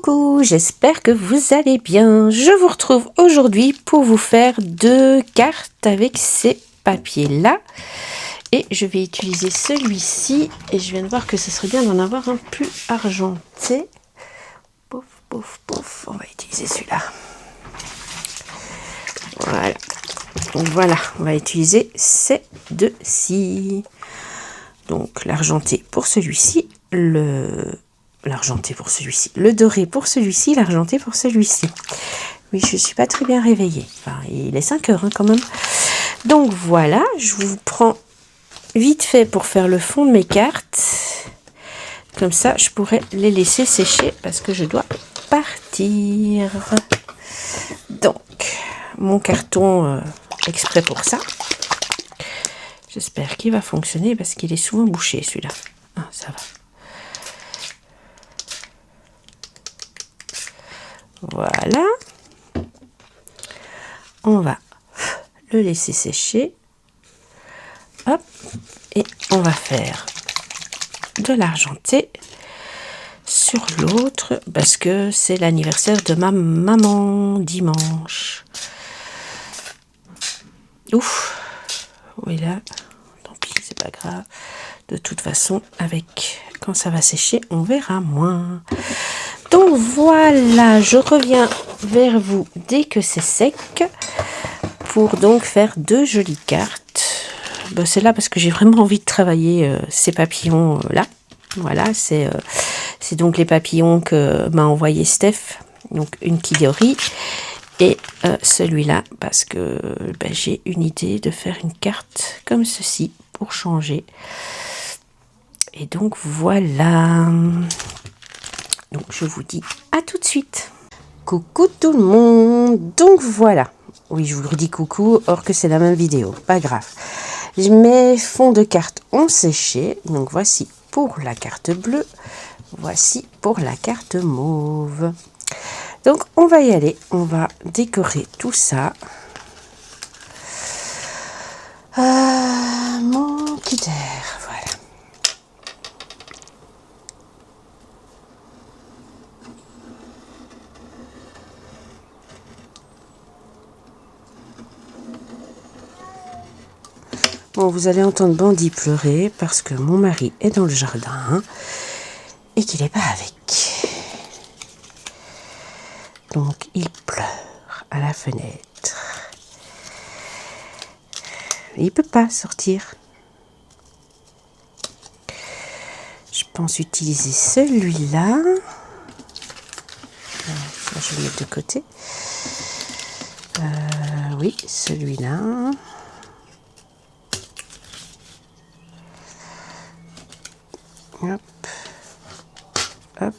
Coucou, j'espère que vous allez bien. Je vous retrouve aujourd'hui pour vous faire 2 cartes avec ces papiers-là. Et je vais utiliser celui-ci. Et je viens de voir que ce serait bien d'en avoir un plus argenté. Pouf, pouf, pouf. On va utiliser celui-là. Voilà. Donc voilà, on va utiliser ces deux-ci. Donc l'argenté pour celui-ci, l'argenté pour celui-ci, le doré pour celui-ci, l'argenté pour celui-ci. Oui, je ne suis pas très bien réveillée. Enfin, il est 5 heures quand même. Donc voilà, je vous prends vite fait pour faire le fond de mes cartes. Comme ça, je pourrais les laisser sécher parce que je dois partir. Donc, mon carton exprès pour ça. J'espère qu'il va fonctionner parce qu'il est souvent bouché celui-là. Ah, ça va. Voilà. On va le laisser sécher. Hop. Et on va faire de l'argenté sur l'autre parce que c'est l'anniversaire de ma maman dimanche. Ouf. Oui, là. Tant pis, c'est pas grave. De toute façon, quand ça va sécher, on verra moins. Donc voilà, je reviens vers vous dès que c'est sec pour donc faire 2 jolies cartes. Ben, c'est là parce que j'ai vraiment envie de travailler ces papillons là. Voilà, c'est donc les papillons que m'a envoyé Steph, donc une Kidori et celui-là parce que j'ai une idée de faire une carte comme ceci pour changer. Et donc voilà. Donc je vous dis à tout de suite. Coucou tout le monde. Donc voilà. Oui, je vous redis coucou, or que c'est la même vidéo. Pas grave. Mes fonds de cartes ont séché. Donc voici pour la carte bleue. Voici pour la carte mauve. Donc on va y aller. On va décorer tout ça. Mon cutter. Voilà. Bon, vous allez entendre Bandit pleurer parce que mon mari est dans le jardin et qu'il n'est pas avec. Donc, il pleure à la fenêtre. Il ne peut pas sortir. Je pense utiliser celui-là. Ça, je vais le mettre de côté. Oui, celui-là. Hop, hop,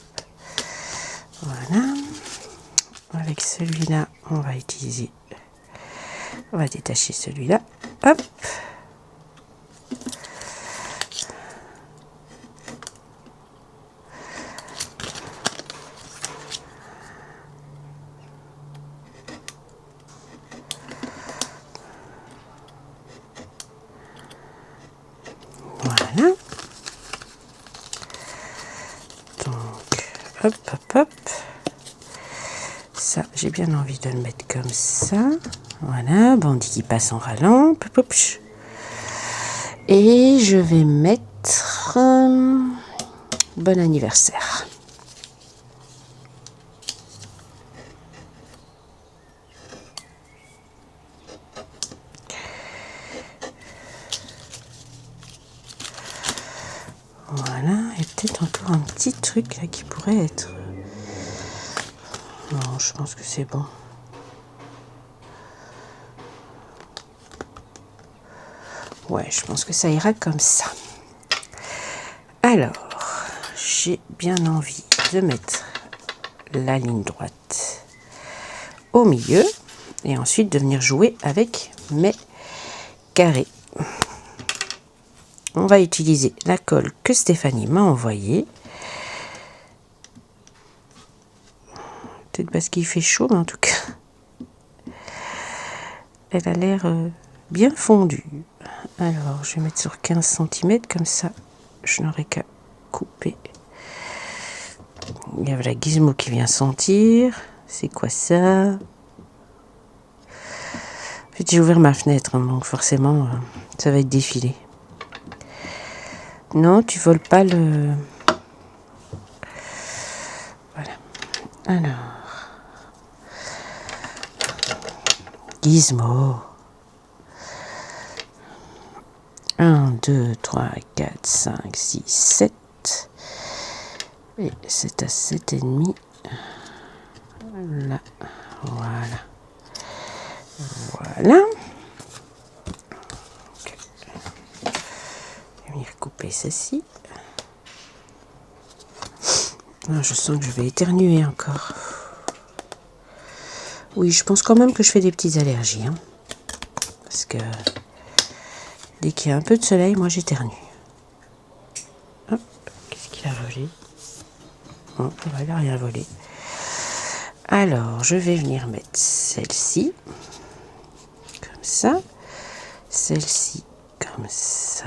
voilà. Avec celui-là, on va détacher celui-là. Hop. Voilà. Hop, hop, hop. Ça, j'ai bien envie de le mettre comme ça. Voilà, Bandit qui passe en râlant. Et je vais mettre bon anniversaire. Voilà, et peut-être encore un petit truc là qui pourrait être... Non, je pense que c'est bon. Ouais, je pense que ça ira comme ça. Alors, j'ai bien envie de mettre la ligne droite au milieu et ensuite de venir jouer avec mes carrés. On va utiliser la colle que Stéphanie m'a envoyée. Peut-être parce qu'il fait chaud, mais en tout cas, elle a l'air bien fondue. Alors, je vais mettre sur 15 cm, comme ça, je n'aurai qu'à couper. Il y a la Gizmo qui vient sentir. C'est quoi ça? En fait, j'ai ouvert ma fenêtre, hein, donc forcément, ça va être défilé. Non, tu voles pas le... Voilà. Alors. Gizmo. 1, 2, 3, 4, 5, 6, 7. Et c'est à 7,5. Là. Voilà. Voilà. Okay. Je vais venir couper ceci. Ah, je sens que je vais éternuer encore. Oui, je pense quand même que je fais des petites allergies. Hein, parce que dès qu'il y a un peu de soleil, moi j'éternue. Hop, qu'est-ce qu'il a volé? Oh, il n'a rien volé. Alors, je vais venir mettre celle-ci. Comme ça. Celle-ci comme ça.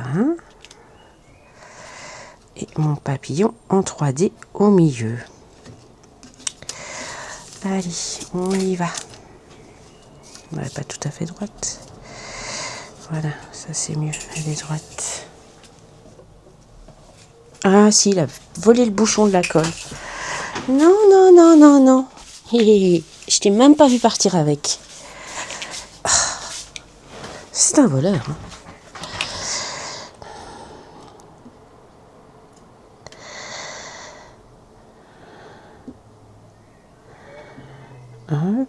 Et mon papillon en 3D au milieu. Allez, on y va. Elle n'est pas tout à fait droite. Voilà, ça c'est mieux, elle est droite. Ah si, il a volé le bouchon de la colle. Non, non, non, non, non. Je t'ai même pas vu partir avec. C'est un voleur. Hop.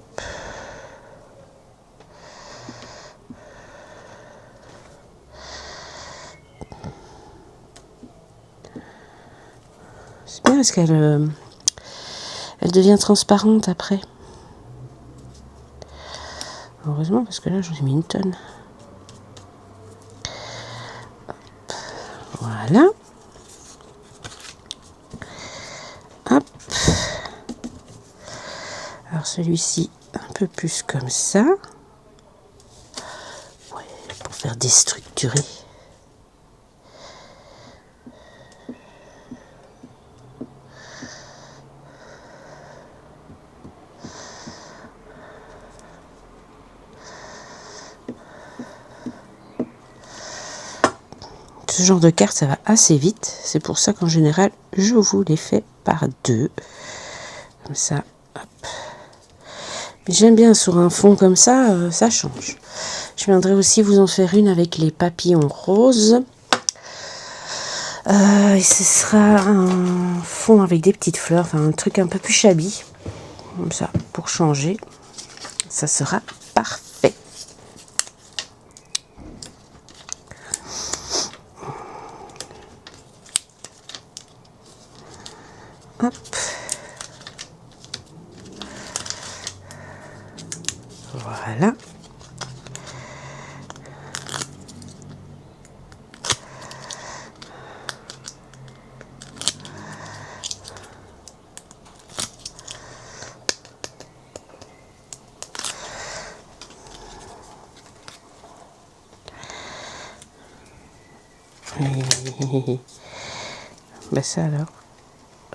C'est bien parce qu'elle elle devient transparente après. Heureusement parce que là j'en ai mis une tonne. Hop. Voilà. Hop. Alors celui-ci un peu plus comme ça. Ouais, pour faire déstructurer. Ce genre de carte, ça va assez vite. C'est pour ça qu'en général, je vous les fais par deux. Comme ça, hop. Mais j'aime bien sur un fond comme ça, ça change. Je viendrai aussi vous en faire une avec les papillons roses. Et ce sera un fond avec des petites fleurs, enfin un truc un peu plus shabby. Comme ça, pour changer. Ça sera parfait. Hop. Voilà. Ben ça alors.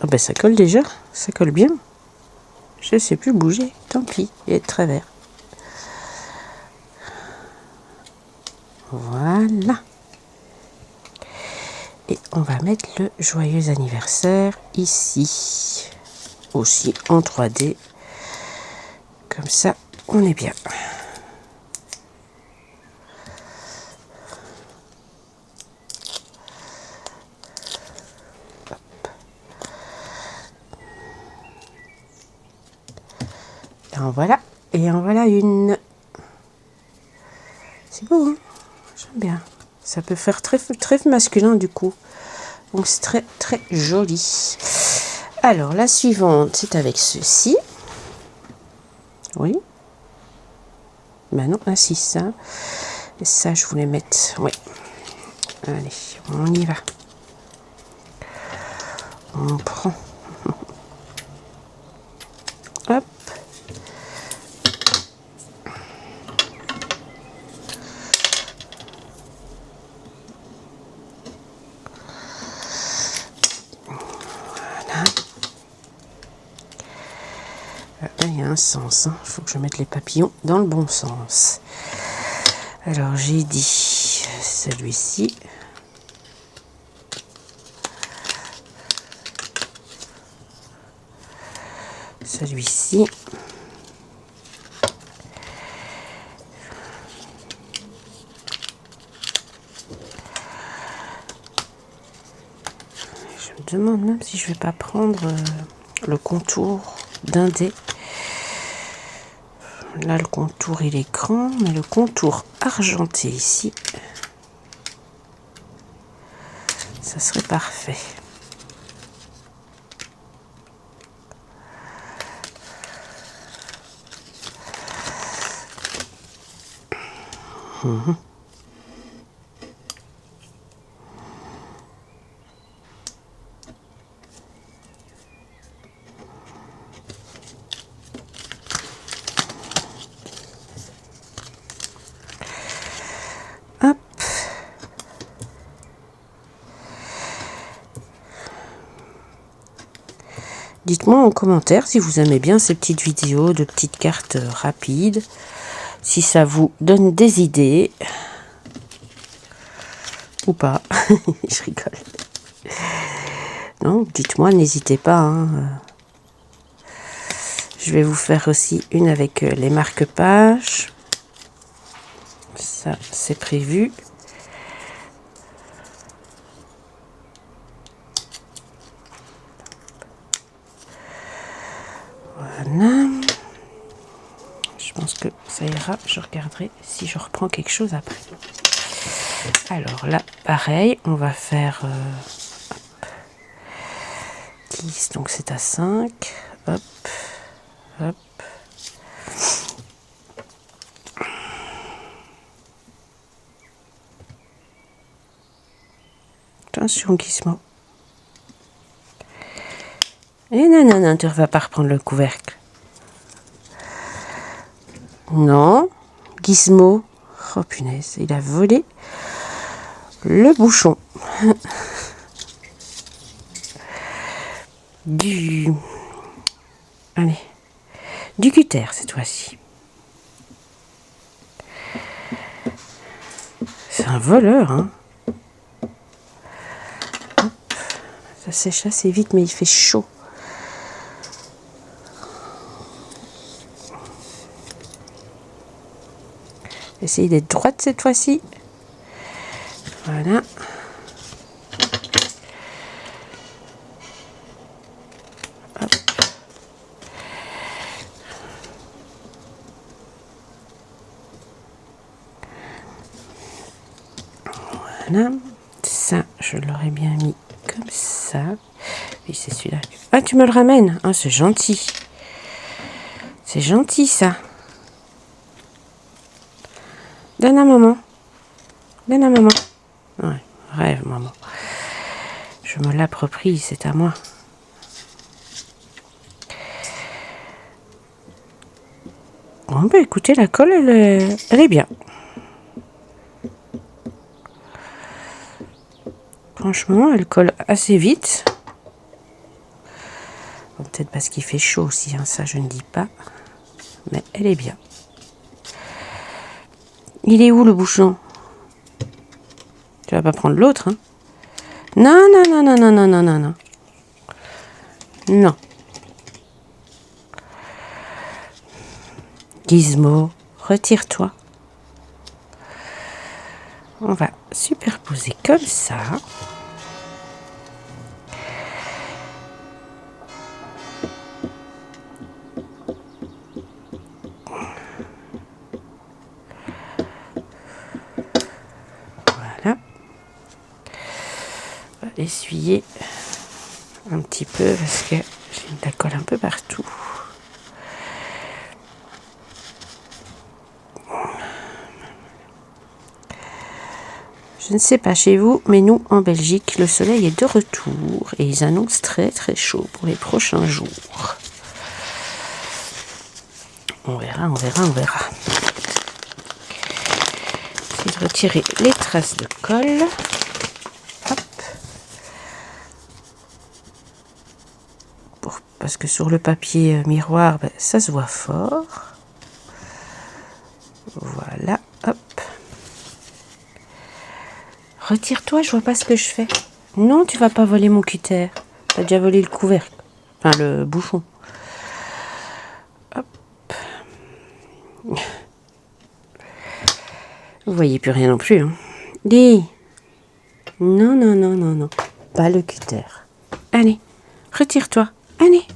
Ah ben ça colle déjà, ça colle bien. Je sais plus bouger, tant pis, il est de travers. Voilà. Et on va mettre le joyeux anniversaire ici. Aussi en 3D. Comme ça, on est bien. Et en voilà une. C'est beau, hein? J'aime bien. Ça peut faire très, très masculin du coup. Donc c'est très, très joli. Alors, la suivante, c'est avec ceci. Oui. Ben non, ah si, ça. Et ça, je voulais mettre. Oui. Allez, on y va. On prend. Hop. Voilà. il y a un sens. Il faut que je mette les papillons dans le bon sens. Alors, j'ai dit celui-ci. Celui-ci. Je me demande même si je vais pas prendre le contour d'un dé. Là, le contour, il est grand, mais le contour argenté ici, ça serait parfait. Hop. Dites-moi en commentaire si vous aimez bien ces petites vidéos de petites cartes rapides, si ça vous donne des idées ou pas. Je rigole. Non, dites-moi, n'hésitez pas. Hein. Je vais vous faire aussi une avec les marque-pages. Ça, c'est prévu. Voilà. Je pense que ça ira. Je regarderai si je reprends quelque chose après. Alors là, pareil, on va faire 10, donc c'est à 5. Hop, hop. Attention, Gizmo. Et non, tu ne vas pas reprendre le couvercle. Non, Gizmo. Oh punaise, il a volé le bouchon. Allez, du cutter cette fois-ci. C'est un voleur, hein. Hop. Ça sèche assez vite, mais il fait chaud. Essayez d'être droite cette fois-ci. Voilà. Hop. Voilà. Ça, je l'aurais bien mis comme ça. Oui, c'est celui-là. Ah, tu me le ramènes. Ah, c'est gentil. C'est gentil, ça. Donne à maman. Donne à maman. Ouais, rêve, maman. Je me l'approprie, c'est à moi. Bon, bah écoutez, la colle, elle est bien. Franchement, elle colle assez vite. Bon, peut-être parce qu'il fait chaud aussi, hein, ça je ne dis pas. Mais elle est bien. Il est où le bouchon? Tu vas pas prendre l'autre, hein? Non, non, non, non, non, non, non, non, non. Non. Gizmo, retire-toi. On va superposer comme ça. Voilà. On va essuyer un petit peu parce que j'ai de la colle un peu partout. Je ne sais pas chez vous, mais nous, en Belgique, le soleil est de retour et ils annoncent très très chaud pour les prochains jours. On verra, on verra, on verra. J'essaie de retirer les traces de colle. Hop. Pour parce que sur le papier miroir, ben, ça se voit fort. Voilà, hop. Retire-toi, je vois pas ce que je fais. Non, tu vas pas voler mon cutter. T'as déjà volé le couvercle. Enfin, le bouchon. Hop. Vous voyez plus rien non plus. Hein. Dis. Non, non, non, non, non. Pas le cutter. Allez, retire-toi. Allez.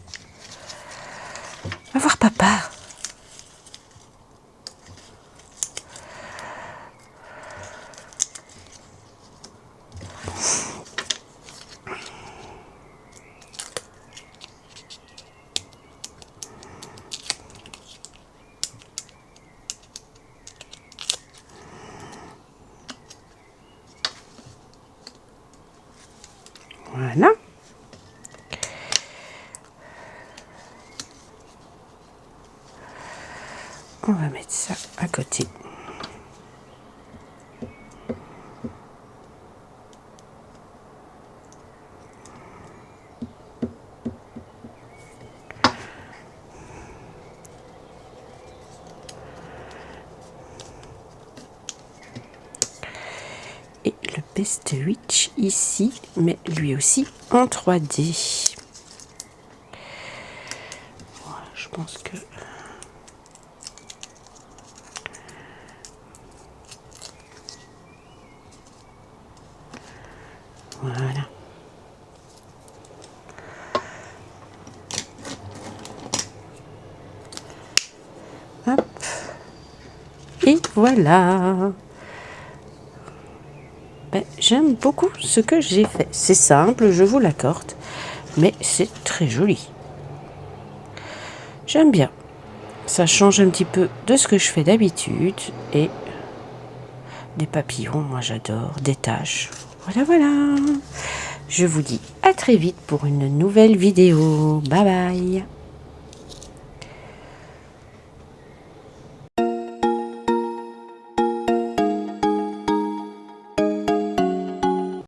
Va voir papa. Voilà. On va mettre ça à côté. Et le Best Witch ici, mais lui aussi en 3D. Voilà, je pense que... Voilà. Hop. Et voilà. Ben, j'aime beaucoup ce que j'ai fait. C'est simple, je vous l'accorde, mais c'est très joli. J'aime bien. Ça change un petit peu de ce que je fais d'habitude. Et des papillons, moi j'adore. Des taches. Voilà, voilà. Je vous dis à très vite pour une nouvelle vidéo. Bye bye.